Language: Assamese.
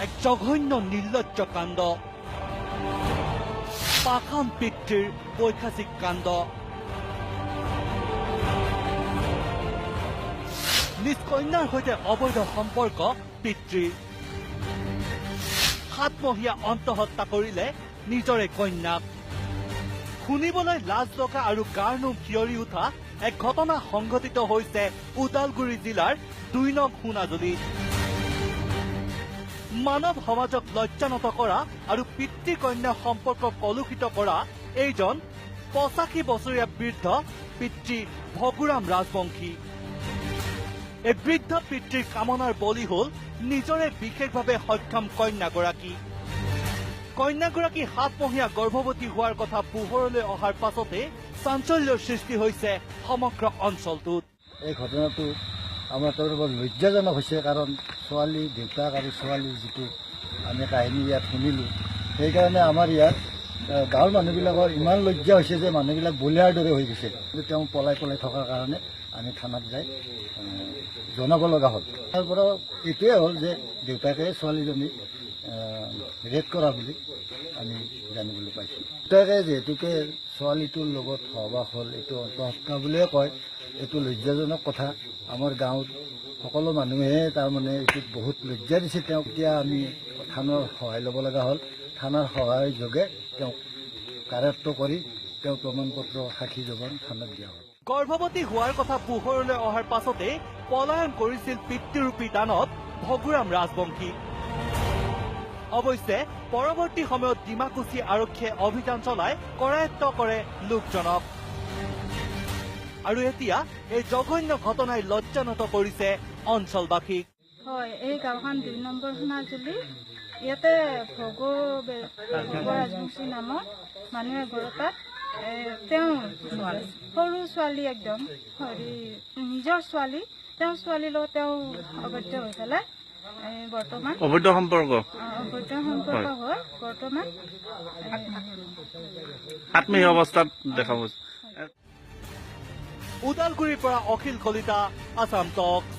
এক জঘন্য নিৰ্লজ্জ কাণ্ড পাখান পিতৃৰ পৈশাচিক কাণ্ড নিজ কন্যাৰ সৈতে অবৈধ সম্পৰ্ক পিতৃৰ 7 মহীয়া অন্তঃহত্যা কৰিলে নিজৰে কন্যাক শুনিবলৈ লাজ লগা আৰু গাৰ নোম শিয়ৰি উঠা এক ঘটনা সংঘটিত হৈছে ওদালগুৰি জিলাৰ 2 নং সোণাজুলিত মানৱ সমাজক লজ্জানত কৰা আৰু পিতৃ কন্যা সম্পৰ্ক কলুষিত কৰা এইজন 85 বছৰীয়া বৃদ্ধ পিতৃ ভগুৰাম ৰাজবংশী এই বৃদ্ধ পিতৃৰ কামনাৰ বলি হল নিজৰে বিশেষভাৱে সক্ষম কন্যাগৰাকী 7 মহীয়া গৰ্ভৱতী হোৱাৰ কথা পোহৰলৈ অহাৰ পাছতে চাঞ্চল্যৰ সৃষ্টি হৈছে সমগ্ৰ অঞ্চলটোত এই ঘটনাটো আমাৰ তাৰ বৰ লজ্জাজনক হৈছে কাৰণ ছোৱালী দেউতাক আৰু ছোৱালীৰ যিটো আমি কাহিনী ইয়াত শুনিলোঁ সেইকাৰণে আমাৰ ইয়াত গাঁৱৰ মানুহবিলাকৰ ইমান লজ্জা হৈছে যে মানুহবিলাক বলিয়াৰ দৰে হৈ গৈছে তেওঁ পলাই থকাৰ কাৰণে আমি থানাত যাই জনাব লগা হ'ল তাৰ পৰা এইটোৱে হ'ল যে দেউতাকে ছোৱালীজনীক ৰেপ কৰা বুলি আমি জানিবলৈ পাইছোঁ দেউতাকে যিহেতুকে ছোৱালীটোৰ লগত সহবাস হ'ল এইটো অন্তঃহত্যা বুলিয়ে কয় এইটো লজ্জাজনক কথা আমাৰ গাঁৱত সকলো মানুহে তাৰমানে এইটোত বহুত লজ্জা দিছে তেওঁক এতিয়া আমি থানাৰ সহায় ল'ব লগা হ'ল থানাৰ সহায়ৰ যোগে তেওঁক কাৰায়ত্ব কৰি তেওঁ প্ৰমাণপত্ৰ সাক্ষী জবান থানাত দিয়া হ'ল গৰ্ভৱতী হোৱাৰ কথা পোহৰলৈ অহাৰ পাছতে পলায়ন কৰিছিল পিতৃৰূপী দানৱ ভগুৰাম ৰাজবংশী অৱশ্যে পৰৱৰ্তী সময়ত ডিমাকুচি আৰক্ষীয়ে অভিযান চলাই কৰায়ত্ব কৰে লোকজনক আৰু এতিয়া এই জঘন্য ঘটনাই লজ্জানত কৰিছে অঞ্চলবাসীক হয় এই গাঁওখন 2 নম্বৰ সোণাজুলি ইয়াতে ৰাজবংশী নামৰ মানুহ এগৰাকীক তেওঁ সৰু ছোৱালী একদম নিজৰ ছোৱালী তেওঁ ছোৱালীৰ লগত তেওঁ অবৈধ হৈ পেলাই বৰ্তমান অবৈধ সম্পৰ্ক হয় বৰ্তমান 7 মহীয়া অৱস্থাত দেখা গৈছে ওদালগুৰিৰ পৰা অখিল কলিতা আছাম টক্স